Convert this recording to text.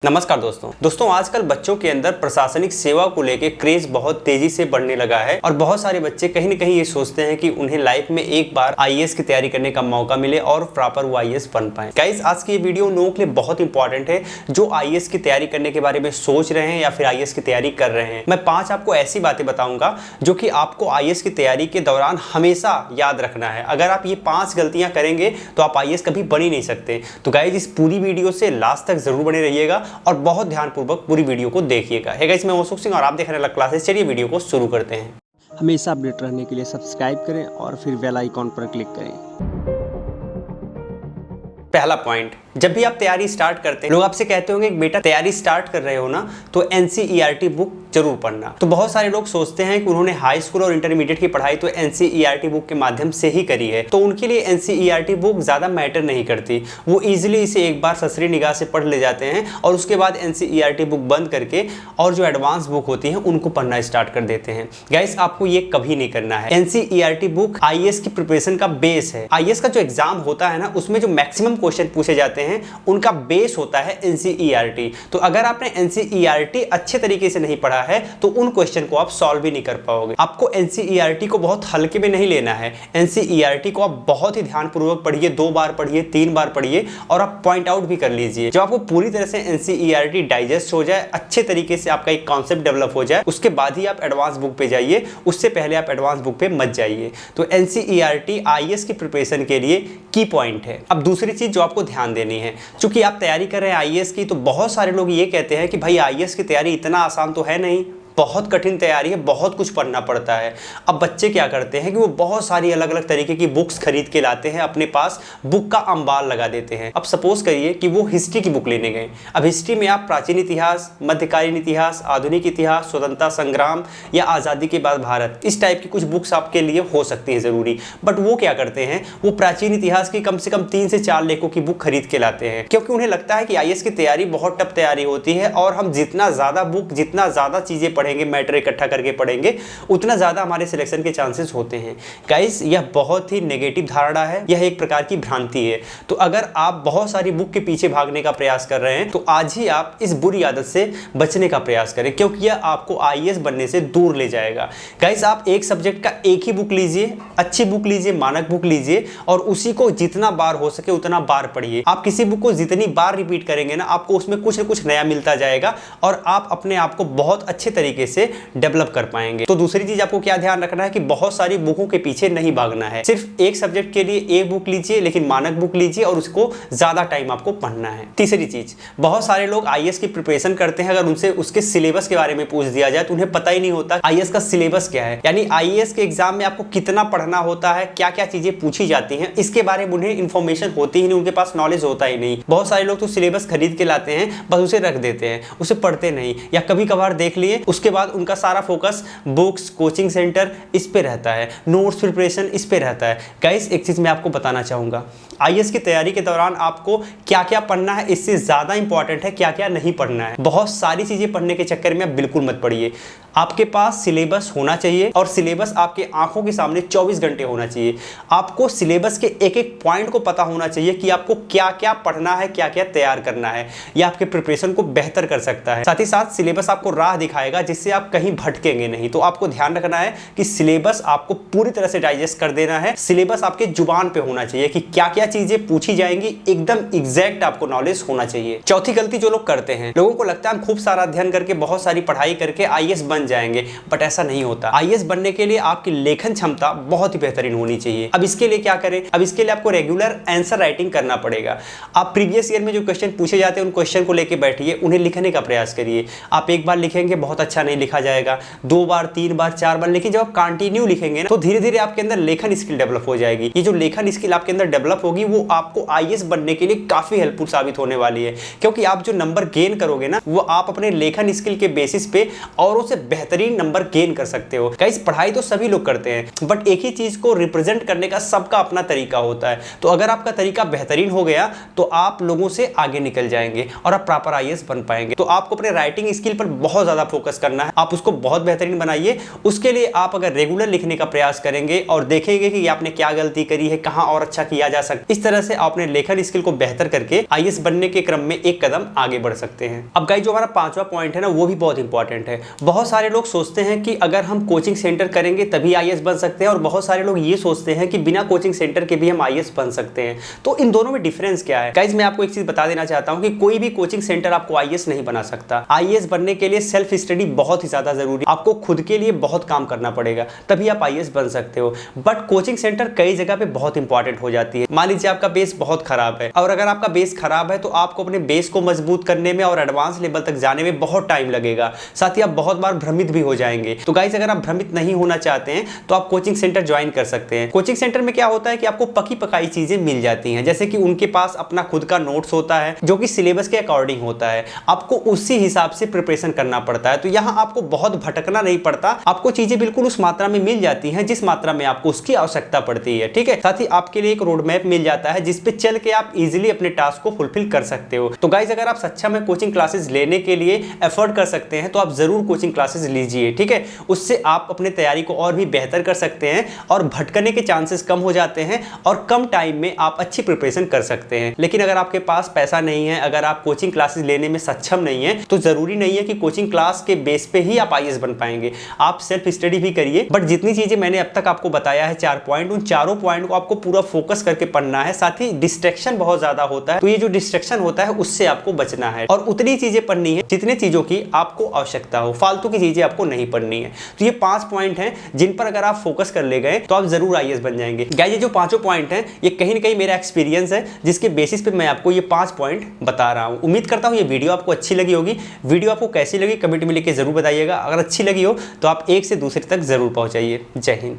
नमस्कार दोस्तों आजकल बच्चों के अंदर प्रशासनिक सेवा को लेकर क्रेज बहुत तेजी से बढ़ने लगा है और बहुत सारे बच्चे कहीं न कहीं ये सोचते हैं कि उन्हें लाइफ में एक बार आईएएस की तैयारी करने का मौका मिले और प्रॉपर वो आईएएस बन पाए। गाइस, आज की ये वीडियो उन लोगों के लिए बहुत इंपॉर्टेंट है जो आईएएस की तैयारी करने के बारे में सोच रहे हैं या फिर आईएएस की तैयारी कर रहे हैं। मैं 5 आपको ऐसी बातें बताऊंगा जो कि आपको आईएएस की तैयारी के दौरान हमेशा याद रखना है। अगर आप ये 5 गलतियां करेंगे तो आप आईएएस कभी बन ही नहीं सकते। तो गाइस, इस पूरी वीडियो से लास्ट तक जरूर बने रहिएगा और बहुत ध्यानपूर्वक पूरी वीडियो को देखिएगा। हे गाइस, मैं मौसूक सिंह और आप देख रहे हैं अलग क्लासेस। चलिए वीडियो को शुरू करते हैं। हमेशा अपडेट रहने के लिए सब्सक्राइब करें और फिर बेल आइकॉन पर क्लिक करें। पहला पॉइंट, जब भी आप तैयारी स्टार्ट करते हैं लोग आपसे कहते होंगे कि बेटा तैयारी स्टार्ट कर रहे हो ना तो एनसीईआरटी बुक जरूर पढ़ना। तो बहुत सारे लोग सोचते हैं कि उन्होंने हाई स्कूल और इंटरमीडिएट की पढ़ाई तो एनसीईआरटी बुक के माध्यम से ही करी है, तो उनके लिए एनसीईआरटी बुक ज्यादा मैटर नहीं करती। वो इजीली इसे एक बार ससरी निगाह से पढ़ ले जाते हैं और उसके बाद एनसीईआरटी बुक बंद करके और जो एडवांस बुक होती है उनको पढ़ना स्टार्ट कर देते हैं। गाइस, आपको ये कभी नहीं करना है। एनसीईआरटी बुक आईएएस की प्रिपरेशन का बेस है। आईएएस का जो एग्जाम होता है ना, उसमें जो मैक्सिमम क्वेश्चन पूछे जाते हैं उनका बेस होता है एनसीईआरटी। तो अगर आपने एनसीईआरटी अच्छे तरीके से नहीं पढ़ा है तो उन क्वेश्चन को आप सॉल्व भी नहीं कर पाओगे। आपको एनसीईआरटी को बहुत हल्के में नहीं लेना है। एनसीईआरटी को आप बहुत ही ध्यानपूर्वक पढ़िए, 2 बार पढ़िए, 3 बार पढ़िए और आप पॉइंट आउट भी कर लीजिए। जब आपको पूरी तरह से एनसीईआरटी डाइजेस्ट हो जाए, अच्छे तरीके से आपका एक कॉन्सेप्ट डेवलप हो जाए, उसके बाद ही आप एडवांस बुक पे जाइए। उससे पहले आप एडवांस बुक पे मत जाइए। तो एनसीईआरटी आईएएस की प्रिपरेशन के लिए की पॉइंट है। अब दूसरी चीज जो आपको ध्यान देनी है, क्योंकि आप तैयारी कर रहे हैं आईएएस की, तो बहुत सारे लोग ये कहते हैं कि भाई आईएएस की तैयारी इतना आसान तो है नहीं, बहुत कठिन तैयारी है, बहुत कुछ पढ़ना पड़ता है। अब बच्चे क्या करते हैं कि वो बहुत सारी अलग अलग तरीके की बुक्स खरीद के लाते हैं, अपने पास बुक का अंबार लगा देते हैं। अब सपोज करिए कि वो हिस्ट्री की बुक लेने गए। अब हिस्ट्री में आप प्राचीन इतिहास, मध्यकालीन इतिहास, आधुनिक इतिहास, स्वतंत्रता संग्राम या आज़ादी के बाद भारत, इस टाइप की कुछ बुक्स आपके लिए हो सकती है ज़रूरी। बट वो क्या करते हैं, वो प्राचीन इतिहास की कम से कम 3 से 4 लेखों की बुक खरीद के लाते हैं, क्योंकि उन्हें लगता है कि आईएएस की तैयारी बहुत टफ तैयारी होती है और हम जितना ज़्यादा बुक, जितना ज़्यादा चीज़ें पढ़ेंगे, मैटर इकट्ठा करके पढ़ेंगे, उतना ज्यादा हमारे सिलेक्शन के चांसेस होते हैं। गाइस, यह बहुत ही नेगेटिव धारणा है, यह एक प्रकार की भ्रांति है। तो अगर आप बहुत सारी बुक के पीछे भागने का प्रयास कर रहे हैं तो आज ही आप इस बुरी आदत से बचने का प्रयास करें, क्योंकि यह आपको आईएएस बनने से दूर ले जाएगा। गाइस, आप एक सब्जेक्ट का एक ही बुक लीजिए, अच्छी बुक लीजिए, मानक बुक लीजिए और उसी को जितना बार हो सके उतना बार पढ़िए। आप किसी बुक को जितनी बार रिपीट करेंगे ना, आपको उसमें कुछ न कुछ नया मिलता जाएगा और आप अपने आप को बहुत अच्छे तरीके से डेवलप कर पाएंगे। तो दूसरी चीज आपको क्या ध्यान रखना है कि बहुत सारी बुकों के पीछे नहीं भागना है। सिर्फ एक सब्जेक्ट के लिए एक बुक लीजिए, लेकिन मानक बुक लीजिए और उसको ज्यादा टाइम आपको पढ़ना है। तीसरी चीज, बहुत सारे लोग आईएएस की प्रिपरेशन करते हैं, अगर उनसे उसके सिलेबस के बारे में पूछ दिया जाए तो उन्हें पता ही नहीं होता आईएएस का सिलेबस क्या है, यानी आईएएस के एग्जाम में आपको कितना पढ़ना होता है, क्या क्या चीजें पूछी जाती हैं, इसके बारे में उन्हें इंफॉर्मेशन होती ही नहीं, उनके पास नॉलेज होता ही नहीं। बहुत सारे लोग तो सिलेबस खरीद के लाते हैं, बस उसे रख देते हैं, उसे पढ़ते नहीं, या कभी कभार देख लिए, उसके बाद उनका सारा फोकस बुक्स, कोचिंग सेंटर इस पे रहता है, नोट्स प्रिपरेशन इस पे रहता है। गाइस, एक चीज मैं आपको बताना चाहूंगा, आईएएस की तैयारी के दौरान आपको क्या क्या पढ़ना है इससे ज्यादा इंपॉर्टेंट है क्या क्या नहीं पढ़ना है। बहुत सारी चीजें पढ़ने के चक्कर में आप बिल्कुल मत पढ़िए। आपके पास सिलेबस होना चाहिए और सिलेबस आपके आंखों के सामने 24 घंटे होना चाहिए। आपको सिलेबस के एक एक पॉइंट को पता होना चाहिए कि आपको क्या क्या पढ़ना है, क्या क्या तैयार करना है। यह आपके प्रिपरेशन को बेहतर कर सकता है। साथ ही साथ सिलेबस आपको राह दिखाएगा जिससे आप कहीं भटकेंगे नहीं। तो आपको ध्यान रखना है कि सिलेबस आपको पूरी तरह से डाइजेस्ट कर देना है। सिलेबस आपके जुबान पे होना चाहिए कि क्या क्या चीजें पूछी जाएंगी, एकदम एग्जैक्ट आपको नॉलेज होना चाहिए। चौथी गलती जो लोग करते हैं, लोगों को लगता है हम खूब सारा अध्ययन करके, बहुत सारी पढ़ाई करके आईएएस बन जाएंगे, बट ऐसा नहीं होता। आईएएस बनने के लिए आपकी लेखन क्षमता बहुत ही बेहतरीन होनी चाहिए। अब इसके लिए क्या करें, अब इसके लिए आपको रेगुलर आंसर राइटिंग करना पड़ेगा। आप प्रीवियस ईयर में जो क्वेश्चन पूछे जाते हैं उन क्वेश्चन को लेकर बैठिए, उन्हें लिखने का प्रयास करिए। आप एक बार लिखेंगे बहुत अच्छा नहीं लिखा जाएगा, 2 बार, 3 बार, 4 बार, लेकिन जब आप कंटिन्यू लिखेंगे ना तो धीरे धीरे आपके अंदर लेखन स्किल डेवलप हो जाएगी। ये जो लेखन स्किल आपके अंदर डेवलप होगी वो आपको आईएएस बनने के लिए काफी हेल्पफुल साबित होने वाली है, क्योंकि आप जो नंबर गेन करोगे ना वो आप अपने लेखन स्किल के बेसिस पे औरों से बेहतरीन नंबर गेन कर सकते हो। गाइस, पढ़ाई तो सभी लोग करते हैं, बट एक ही चीज को रिप्रेजेंट करने का सबका अपना तरीका होता है। तो अगर आपका तरीका बेहतरीन हो गया तो आप लोगों से आगे निकल जाएंगे और आप प्रॉपर आईएएस बन पाएंगे। तो आपको अपने राइटिंग स्किल पर बहुत ज्यादा फोकस करना करना है आप उसको बहुत बेहतरीन बनाइए। उसके लिए आप अगर रेगुलर लिखने का प्रयास करेंगे और देखेंगे कि आपने क्या गलती करी है, कहां और अच्छा किया जा सकता है, इस तरह से आपने लेखन स्किल को बेहतर करके आईएएस बनने के क्रम में एक कदम आगे बढ़ सकते हैं। अब गाइस जो हमारा पांचवा पॉइंट है ना, वो भी बहुत इंपॉर्टेंट है। बहुत सारे लोग सोचते हैं कि अगर हम कोचिंग सेंटर करेंगे तभी आईएएस बन सकते हैं, और बहुत सारे लोग ये सोचते हैं कि बिना कोचिंग सेंटर के भी हम आईएएस बन सकते हैं। तो इन दोनों में डिफरेंस क्या है गाइस, मैं आपको एक चीज बता देना चाहता हूं कि कोई भी कोचिंग सेंटर आपको आईएएस नहीं बना सकता। आईएएस बनने के लिए सेल्फ स्टडी बहुत ही ज्यादा जरूरी, आपको खुद के लिए बहुत काम करना पड़ेगा, तभी आप आईएएस बन सकते हो। बट कोचिंग सेंटर कई जगह पे बहुत इंपॉर्टेंट हो जाती है। मान लीजिए आपका बेस बहुत खराब है, और अगर आपका बेस खराब है तो आपको अपने बेस को मजबूत करने में और एडवांस लेवल तक जाने में बहुत टाइम लगेगा, साथ ही आप बहुत बार भ्रमित भी हो जाएंगे। तो गाइस अगर आप भ्रमित नहीं होना चाहते हैं तो आप कोचिंग सेंटर ज्वाइन कर सकते हैं। कोचिंग सेंटर में क्या होता है कि आपको पकी पकाई चीजें मिल जाती हैं, जैसे कि उनके पास अपना खुद का नोट्स होता है जो कि सिलेबस के अकॉर्डिंग होता है, आपको उसी हिसाब से प्रिपरेशन करना पड़ता है। तो यहाँ आपको बहुत भटकना नहीं पड़ता, आपको चीजें बिल्कुल उस मात्रा में मिल जाती हैं जिस मात्रा में आपको उसकी आवश्यकता पड़ती है। ठीक है, साथ ही आपके लिए एक रोड मैप मिल जाता है जिस पे चल के आप इजीली अपने टास्क को फुलफिल कर सकते हो। तो गाइस अगर आप सक्षम है कोचिंग क्लासेस लेने के लिए, एफर्ट कर सकते हैं, तो आप जरूर कोचिंग क्लासेस लीजिए। ठीक है, उससे आप अपने तैयारी को और भी बेहतर कर सकते हैं और भटकने के चांसेस कम हो जाते हैं और कम टाइम में आप अच्छी प्रिपरेशन कर सकते हैं। लेकिन अगर आपके पास पैसा नहीं है, अगर आप कोचिंग क्लासेस लेने में सक्षम नहीं है, तो जरूरी नहीं है कि कोचिंग क्लास के बेस पे ही आप आईएएस बन पाएंगे। आप सेल्फ स्टडी भी करिए, बट जितनी चीजें मैंने अब तक आपको बताया है 4 पॉइंट, उन चारों पॉइंट को आपको पूरा फोकस करके पढ़ना है। साथ ही डिस्ट्रैक्शन बहुत ज्यादा होता है, तो ये जो डिस्ट्रैक्शन होता है उससे आपको बचना है और उतनी चीजें पढ़नी है जितने चीजों की आपको आवश्यकता हो, फालतू की चीजें आपको नहीं पढ़नी है। तो ये 5 पॉइंट हैं जिन पर अगर आप फोकस कर ले गए तो आप जरूर आईएएस बन जाएंगे। गाइस ये जो 5 पॉइंट हैं ये कहीं ना कहीं मेरा एक्सपीरियंस है, जिसके बेसिस पे मैं आपको ये 5 पॉइंट बता रहा हूं। उम्मीद करता हूं ये वीडियो आपको अच्छी लगी होगी। वीडियो आपको कैसी लगी कमेंट में लिख के जरूर बताइएगा। अगर अच्छी लगी हो तो आप एक से दूसरे तक जरूर पहुंचाइए। जय हिंद।